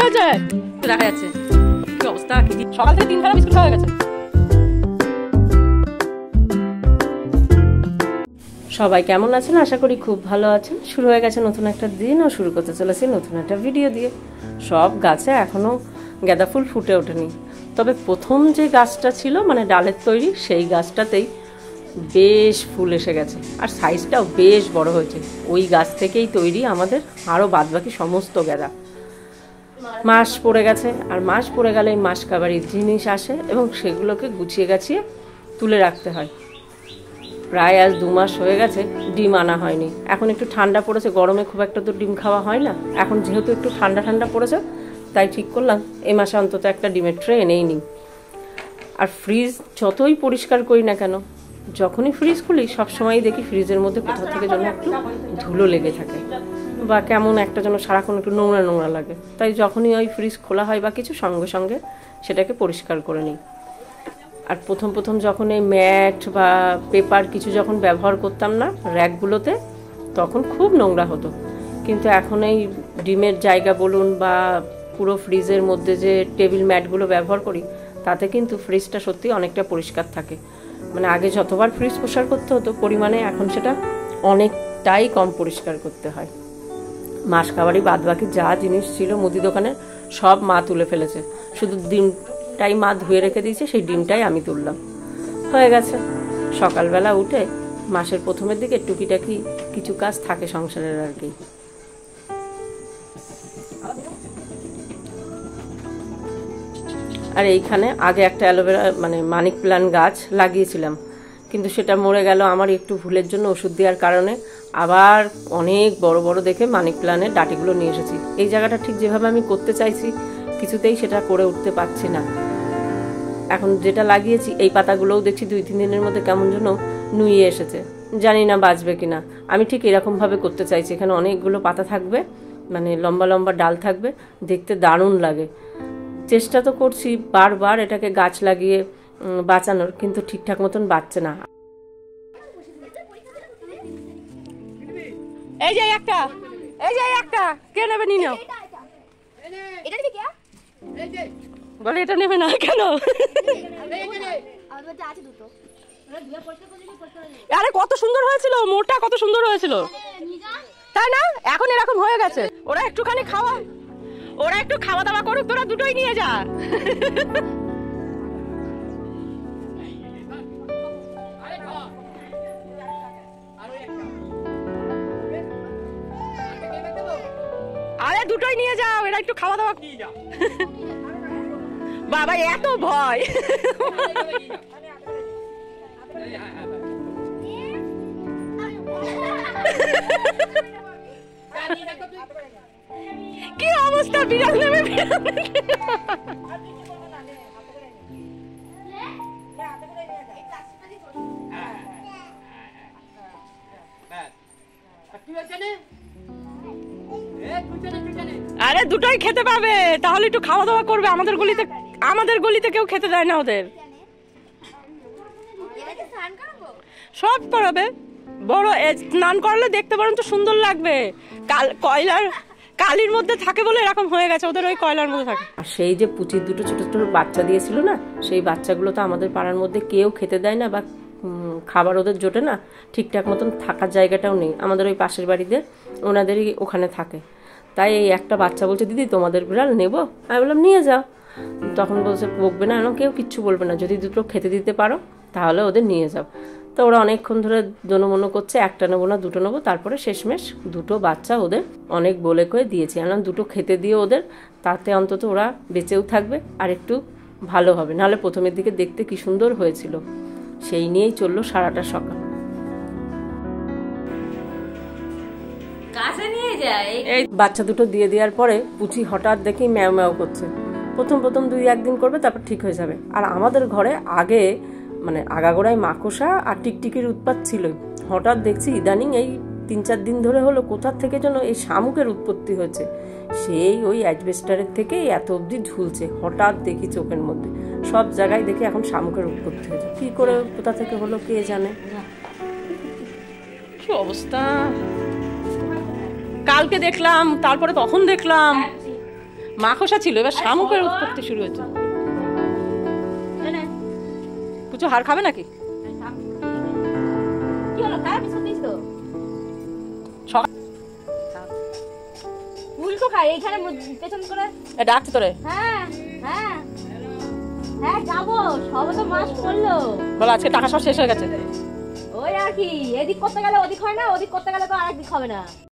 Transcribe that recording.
হয়েছে দেখা যাচ্ছে কি অবস্থা। সকাল থেকে 3 খানা বিস্কুট খাওয়া গেছে। সবাই কেমন আছেন? আশা করি খুব ভালো আছেন। শুরু হয়ে গেছে নতুন একটা দিন ও শুরু করতে চলেছি নতুন একটা ভিডিও দিয়ে। সব গাছে এখনও গাঁদা ফুল ফুটে ওঠেনি, তবে প্রথম যে গাছটা ছিল মানে ডালের তৈরি সেই গাছটাতেই বেশ ফুল এসে গেছে আর সাইজটাও বেশ বড় হয়েছে। ওই গাছ থেকেই তৈরি আমাদের আরও বাদবাকি সমস্ত গাঁদা। মাস পড়ে গেছে আর মাস পড়ে গেলে মাস কাবারির জিনিস আসে এবং সেগুলোকে গুছিয়ে গাছিয়ে তুলে রাখতে হয়। প্রায় আজ 2 মাস হয়ে গেছে ডিম আনা হয়নি। এখন একটু ঠান্ডা পড়েছে, গরমে খুব একটা তো ডিম খাওয়া হয় না। এখন যেহেতু একটু ঠান্ডা ঠান্ডা পড়েছে তাই ঠিক করলাম এই মাসে অন্তত একটা ডিমের ট্রে এনেই নিই। আর ফ্রিজ যতই পরিষ্কার করি না কেন, যখনই ফ্রিজ খুলি সবসময়ই দেখি ফ্রিজের মধ্যে কোথাও থেকে যেন একটু ধুলো লেগে থাকে বা কেমন একটা যেন সারাক্ষণ একটু নোংরা নোংরা লাগে। তাই যখনই ওই ফ্রিজ খোলা হয় বা কিছু সঙ্গে সঙ্গে সেটাকে পরিষ্কার করে নিই। আর প্রথম যখন এই ম্যাট বা পেপার কিছু যখন ব্যবহার করতাম না র্যাকগুলোতে, তখন খুব নোংরা হতো। কিন্তু এখন এই ডিমের জায়গা বলুন বা পুরো ফ্রিজের মধ্যে যে টেবিল ম্যাটগুলো ব্যবহার করি, তাতে কিন্তু ফ্রিজটা সত্যি অনেকটা পরিষ্কার থাকে। মানে আগে যতবার ফ্রিজ পরিষ্কার করতে হতো পরিমাণে এখন সেটা অনেকটাই কম পরিষ্কার করতে হয়। মাস খাবারই বাদবাকি যা জিনিস ছিল মুদি দোকানে সব মা তুলে ফেলেছে, শুধু ডিমটাই মা ধুয়ে রেখে দিয়েছে, সেই ডিমটাই আমি তুললাম। হয়ে গেছে। সকালবেলা উঠে মাসের প্রথমের দিকে টুকিটাকি কিছু কাজ থাকে সংসারের আর কি। আর এইখানে আগে একটা অ্যালোভেরা মানে মানি প্ল্যান্ট গাছ লাগিয়েছিলাম, কিন্তু সেটা মরে গেল আমার একটু ভুলের জন্য ওষুধ দেওয়ার কারণে। আবার অনেক বড় বড় দেখে মানি প্ল্যান্টের ডাঁটিগুলো নিয়ে এসেছি। এই জায়গাটা ঠিক যেভাবে আমি করতে চাইছি কিছুতেই সেটা করে উঠতে পারছি না। এখন যেটা লাগিয়েছি এই পাতাগুলোও দেখছি 2-3 দিনের মধ্যে কেমন যেন নুয়ে এসেছে, জানি না বাঁচবে কিনা। আমি ঠিক এরকমভাবে করতে চাইছি, এখানে অনেকগুলো পাতা থাকবে, মানে লম্বা লম্বা ডাল থাকবে, দেখতে দারুণ লাগে। চেষ্টা তো করছি বারবার এটাকে গাছ লাগিয়ে বাঁচানোর, কিন্তু ঠিকঠাক মতন বাঁচছে না। এই যে একটা কে নেবে নিয়ে নাও। বলে এটা নেবে না কেন? আরে কত সুন্দর হয়েছিল, মোটা কত সুন্দর হয়েছিল, তাই না? এখন এরকম হয়ে গেছে। ওরা একটু খাওয়া দাওয়া করুক, তোরা দুটোই নিয়ে যা। আরে দুটোই নিয়ে যাও, এরা একটু খাওয়া দাওয়া। বাবা এত ভয়। কি অবস্থা, বিড়াল নেবে আরে দুটোই খেতে পাবে, তাহলে একটু খাওয়া দাওয়া করবে। আমাদের গলিতে কেউ খেতে দেয় না ওদের। সব করাবে, বড় স্নান করলে দেখতে পারেন তো সুন্দর লাগবে। কালির মধ্যে থাকে বলে এরকম হয়ে গেছে, ওদের ওই কয়লার মধ্যে থাকে। আর সেই যে পুচির দুটো ছোট ছোট বাচ্চা দিয়েছিল না, সেই বাচ্চাগুলো তো আমাদের পাড়ার মধ্যে কেউ খেতে দেয় না বা খাবার ওদের জোটে না, ঠিকঠাক মতন থাকার জায়গাটাও নেই। আমাদের ওই পাশের বাড়িতে ওনাদেরই ওখানে থাকে। তাই এই একটা বাচ্চা বলছে, দিদি তোমাদের বিড়াল নেবো? আমি বললাম নিয়ে যাও। তখন বলছে বকবে না, কেউ কিচ্ছু বলবে না, যদি দুটো খেতে দিতে পারো তাহলে ওদের নিয়ে যাও। তো ওরা অনেকক্ষণ ধরে দোনমনো করছে, একটা নেবো না দুটো নেবো। তারপরে শেষমেশ দুটো বাচ্চা ওদের অনেক বলে করে দিয়েছি। আমি দুটো খেতে দিয়ে ওদের, তাতে অন্তত ওরা বেঁচেও থাকবে আর একটু ভালো হবে। নাহলে প্রথমের দিকে দেখতে কি সুন্দর হয়েছিল, সেই নিয়েই চললো সারাটা সকাল। এই বাচ্চা দুটো দিয়ে দেওয়ার পরে পুচি হঠাৎ দেখি ম্যাও ম্যাও করছে। প্রথম 2-1 দিন করবে, তারপর ঠিক হয়ে যাবে। আর আমাদের ঘরে আগে মানে আগাগোড়ায় মাকড়সা আর টিকটিকির উৎপাত ছিলই। হঠাৎ দেখছি ইদানিং এই 3-4 দিন ধরে হলো কোথার থেকে যেন এই শামুকের উৎপত্তি হয়েছে। সেই ওই অ্যাজবেস্টারের থেকে এত অবধি ঝুলছে। হঠাৎ দেখি চোখের মধ্যে সব জায়গায় দেখি এখন শামুকের উৎপত্তি হয়েছে। কি করে কোথা থেকে হলো কে জানে। কি অবস্থা, কালকে দেখলাম, তারপরে তখন দেখলাম মাখসা ছিল, এবার শামুকের উৎপত্তি শুরু হয়েছে। পুচু হার খাবে নাকি? ফুলকো খাই এইখানে পেছন করে ডাকছে তোরে। হ্যাঁ হ্যাঁ হ্যাঁ যাবো, সবে তো মাস পড়লো। বলো আজকে টাকা সব শেষ হয়ে গেছে। ওই আর কি, এদিক করতে গেলে ওদিক হয় না, ওদিক করতে গেলে তো আরেক দিক হবে না।